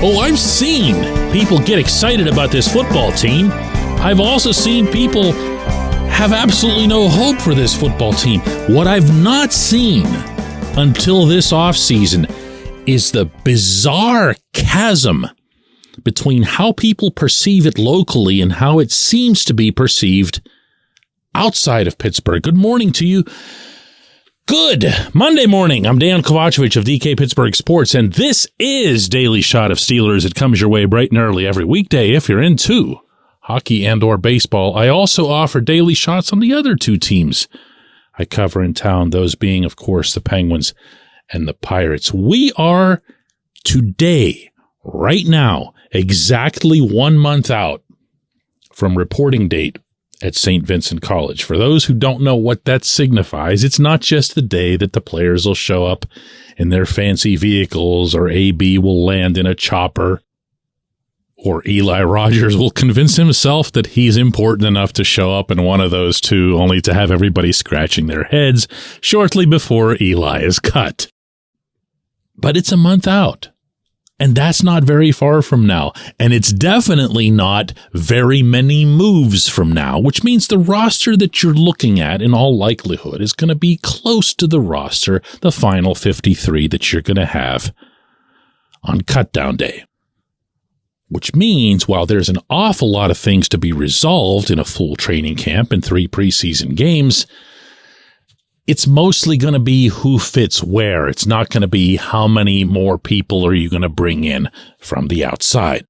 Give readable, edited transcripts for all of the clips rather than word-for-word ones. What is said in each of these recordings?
Oh, I've seen people get excited about this football team. I've also seen people have absolutely no hope for this football team. What I've not seen until this offseason is the bizarre chasm between how people perceive it locally and how it seems to be perceived outside of Pittsburgh. Good morning to you. Good Monday morning. I'm Dejan Kovacevic of DK Pittsburgh Sports, and this is Daily Shot of Steelers. It comes your way bright and early every weekday if you're into hockey and or baseball. I also offer daily shots on the other two teams I cover in town, those being, of course, the Penguins and the Pirates. We are today, right now, exactly 1 month out from reporting date at St. Vincent College. For those who don't know what that signifies, it's not just the day that the players will show up in their fancy vehicles, or AB will land in a chopper, or Eli Rogers will convince himself that he's important enough to show up in one of those two, only to have everybody scratching their heads shortly before Eli is cut. But it's a month out. And that's not very far from now. And it's definitely not very many moves from now, which means the roster that you're looking at in all likelihood is going to be close to the roster, the final 53 that you're going to have on cutdown day. Which means while there's an awful lot of things to be resolved in a full training camp and 3 preseason games, it's mostly going to be who fits where. It's not going to be how many more people are you going to bring in from the outside.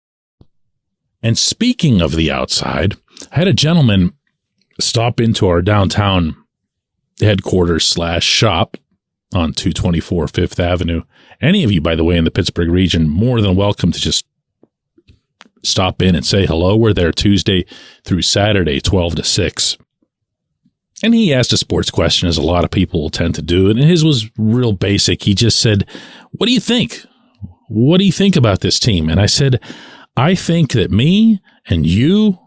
And speaking of the outside, I had a gentleman stop into our downtown headquarters / shop on 224 5th Avenue. Any of you, by the way, in the Pittsburgh region, more than welcome to just stop in and say hello. We're there Tuesday through Saturday, 12 to 6. And he asked a sports question, as a lot of people will tend to do. And his was real basic. He just said, what do you think? What do you think about this team? And I said, I think that me and you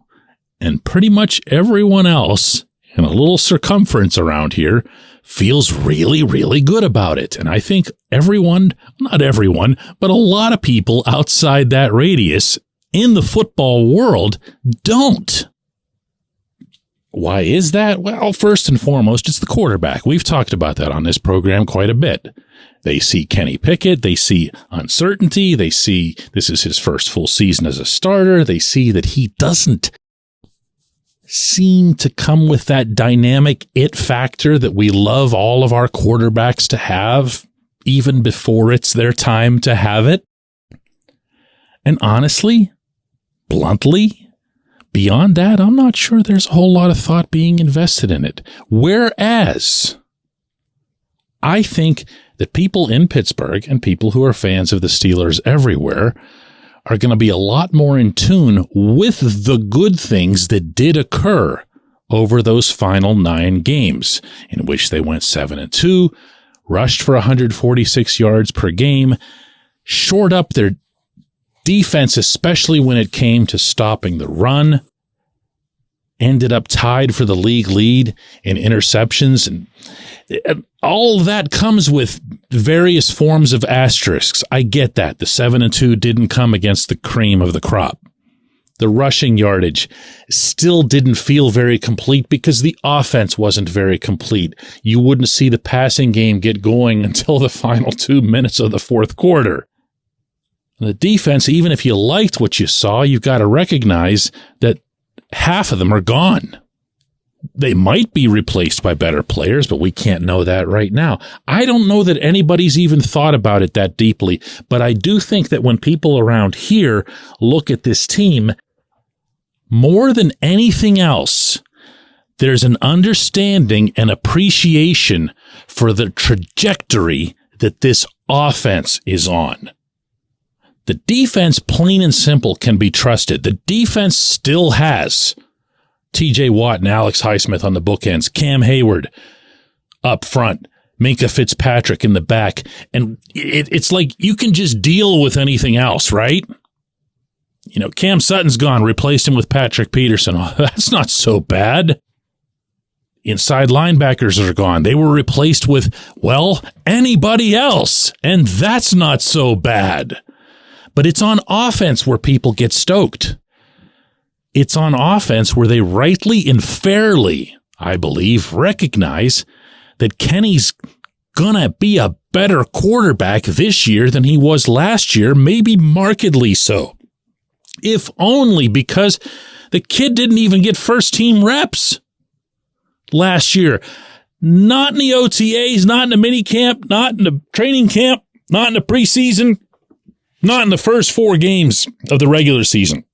and pretty much everyone else in a little circumference around here feels really, really good about it. And I think everyone, not everyone, but a lot of people outside that radius in the football world don't. Why is that? Well, first and foremost, it's the quarterback. We've talked about that on this program quite a bit. They see Kenny Pickett. They see uncertainty. They see this is his first full season as a starter. They see that he doesn't seem to come with that dynamic it factor that we love all of our quarterbacks to have, even before it's their time to have it. And honestly, bluntly, beyond that, I'm not sure there's a whole lot of thought being invested in it. Whereas I think that people in Pittsburgh and people who are fans of the Steelers everywhere are going to be a lot more in tune with the good things that did occur over those final 9 games, in which they went 7-2, rushed for 146 yards per game, shored up their defense, especially when it came to stopping the run, ended up tied for the league lead in interceptions. And all of that comes with various forms of asterisks. I get that. The 7-2 didn't come against the cream of the crop. The rushing yardage still didn't feel very complete because the offense wasn't very complete. You wouldn't see the passing game get going until the final 2 minutes of the fourth quarter. The defense, even if you liked what you saw, you've got to recognize that half of them are gone. They might be replaced by better players, but we can't know that right now. I don't know that anybody's even thought about it that deeply, but I do think that when people around here look at this team, more than anything else, there's an understanding and appreciation for the trajectory that this offense is on. The defense, plain and simple, can be trusted. The defense still has T.J. Watt and Alex Highsmith on the bookends, Cam Hayward up front, Minkah Fitzpatrick in the back. And it's like you can just deal with anything else, right? You know, Cam Sutton's gone, replaced him with Patrick Peterson. Oh, that's not so bad. Inside linebackers are gone. They were replaced with, well, anybody else. And that's not so bad. But it's on offense where people get stoked. It's on offense where they rightly and fairly, I believe, recognize that Kenny's gonna be a better quarterback this year than he was last year, maybe markedly so. If only because the kid didn't even get first-team reps last year. Not in the OTAs, not in the mini camp, not in the training camp, not in the preseason, not in the first 4 games of the regular season.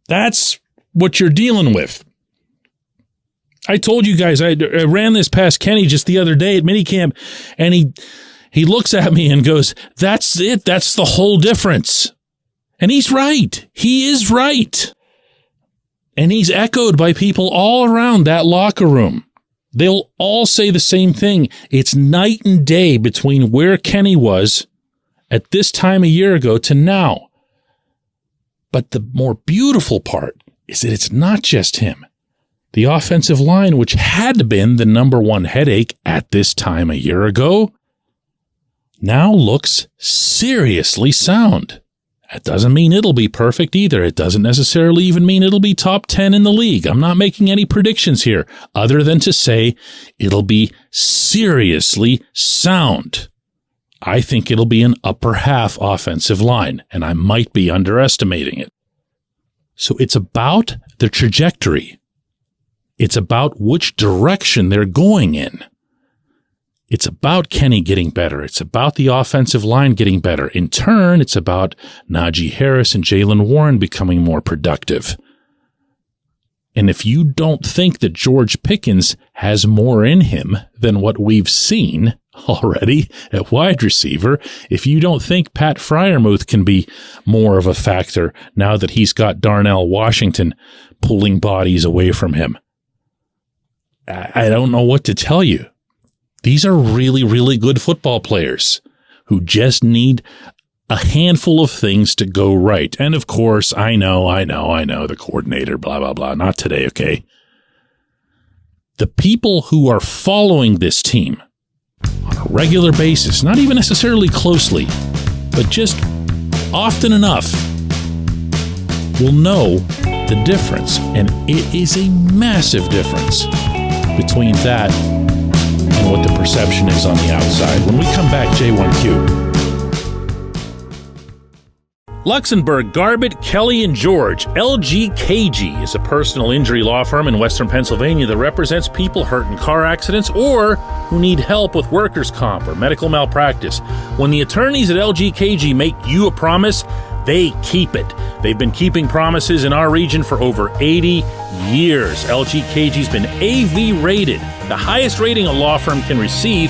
That's what you're dealing with. I told you guys, I ran this past Kenny just the other day at minicamp, and he looks at me and goes, "That's it. That's the whole difference." And he's right. He is right. And he's echoed by people all around that locker room. They'll all say the same thing. It's night and day between where Kenny was at this time a year ago to now. But the more beautiful part is that it's not just him. The offensive line, which had been the number one headache at this time a year ago, now looks seriously sound. That doesn't mean it'll be perfect either. It doesn't necessarily even mean it'll be top 10 in the league. I'm not making any predictions here other than to say it'll be seriously sound. I think it'll be an upper half offensive line, and I might be underestimating it. So it's about the trajectory. It's about which direction they're going in. It's about Kenny getting better. It's about the offensive line getting better. In turn, it's about Najee Harris and Jaylen Warren becoming more productive. And if you don't think that George Pickens has more in him than what we've seen already at wide receiver, if you don't think Pat Freiermuth can be more of a factor now that he's got Darnell Washington pulling bodies away from him, I don't know what to tell you. These are really, really good football players who just need a handful of things to go right. And of course, I know, the coordinator, blah, blah, blah. Not today, okay? The people who are following this team on a regular basis, not even necessarily closely, but just often enough, will know the difference. And it is a massive difference between that and what the perception is on the outside. When we come back, J1Q. Luxembourg, Garbett, Kelly, and George. LGKG is a personal injury law firm in Western Pennsylvania that represents people hurt in car accidents or who need help with workers' comp or medical malpractice. When the attorneys at LGKG make you a promise, they keep it. They've been keeping promises in our region for over 80 years. LGKG's been AV rated, the highest rating a law firm can receive,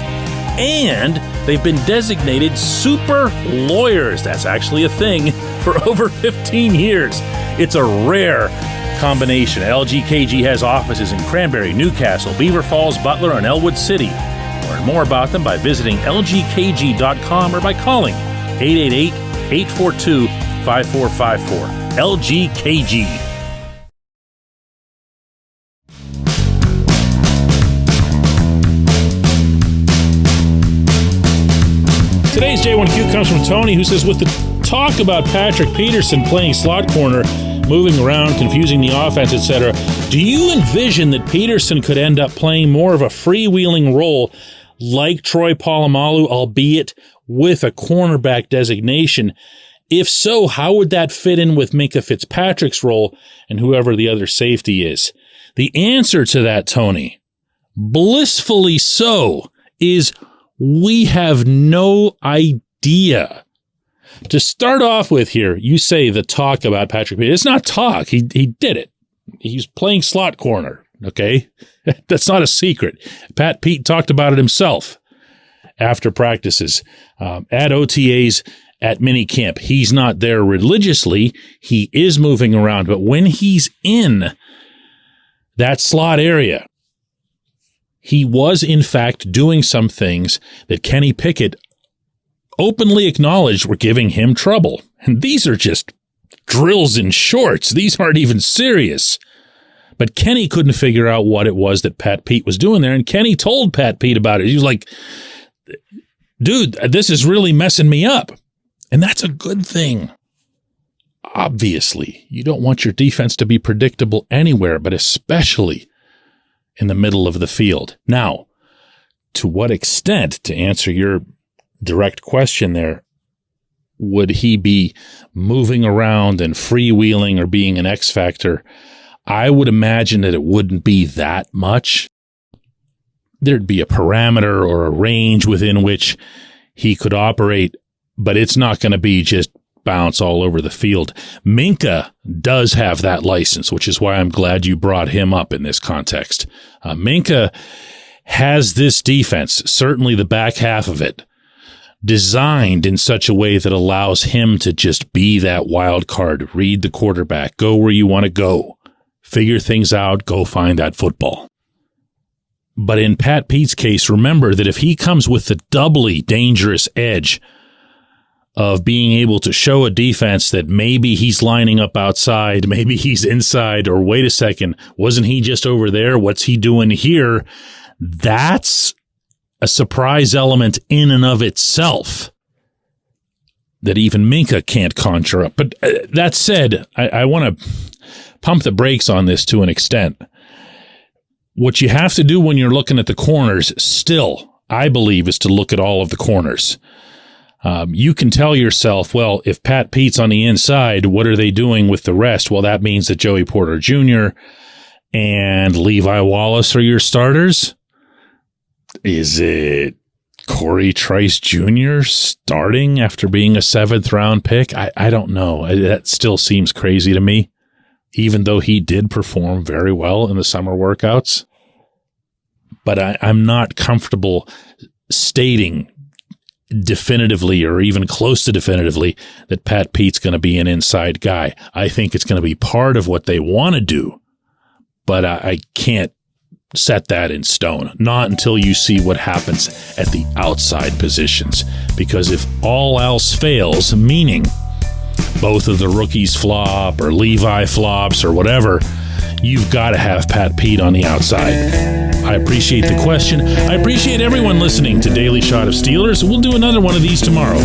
and they've been designated super lawyers. That's actually a thing for over 15 years. It's a rare combination. LGKG has offices in Cranberry, Newcastle, Beaver Falls, Butler, and Elwood City. Learn more about them by visiting lgkg.com or by calling 888-842-5454. LGKG. Today's J1Q comes from Tony, who says, with the talk about Patrick Peterson playing slot corner, moving around, confusing the offense, etc., do you envision that Peterson could end up playing more of a freewheeling role like Troy Polamalu, albeit with a cornerback designation? If so, how would that fit in with Minkah Fitzpatrick's role and whoever the other safety is? The answer to that, Tony, blissfully so, is we have no idea. To start off with here, you say the talk about Patrick Peterson. It's not talk. He did it. He's playing slot corner, okay? That's not a secret. Pat Pete talked about it himself after practices, at OTAs, at minicamp. He's not there religiously. He is moving around. But when he's in that slot area, he was, in fact, doing some things that Kenny Pickett openly acknowledged were giving him trouble. And these are just drills in shorts. These aren't even serious. But Kenny couldn't figure out what it was that Pat Pete was doing there. And Kenny told Pat Pete about it. He was like, dude, this is really messing me up. And that's a good thing. obviously, you don't want your defense to be predictable anywhere, but especially in the middle of the field. Now, to what extent, to answer your direct question there, would he be moving around and freewheeling or being an X factor? I would imagine that it wouldn't be that much. There'd be a parameter or a range within which he could operate, but it's not going to be just bounce all over the field. Minkah does have that license, which is why I'm glad you brought him up in this context. Minkah has this defense, certainly the back half of it, designed in such a way that allows him to just be that wild card, read the quarterback, go where you want to go, figure things out, go find that football. But in Pat Pete's case, remember that if he comes with the doubly dangerous edge of being able to show a defense that maybe he's lining up outside, maybe he's inside, or wait a second, wasn't he just over there? What's he doing here? That's a surprise element in and of itself that even Minkah can't conjure up. But that said, I want to pump the brakes on this to an extent. What you have to do when you're looking at the corners still, I believe, is to look at all of the corners. You can tell yourself, well, if Pat Pete's on the inside, what are they doing with the rest? Well, that means that Joey Porter Jr. and Levi Wallace are your starters. Is it Corey Trice Jr. starting after being a 7th round pick? I don't know. That still seems crazy to me, even though he did perform very well in the summer workouts. But I'm not comfortable stating definitively or even close to definitively that Pat Pete's going to be an inside guy. I think it's going to be part of what they want to do, but I can't set that in stone. Not until you see what happens at the outside positions. Because if all else fails, meaning both of the rookies flop or Levi flops or whatever, you've got to have Pat Pete on the outside. I appreciate the question. I appreciate everyone listening to Daily Shot of Steelers. We'll do another one of these tomorrow.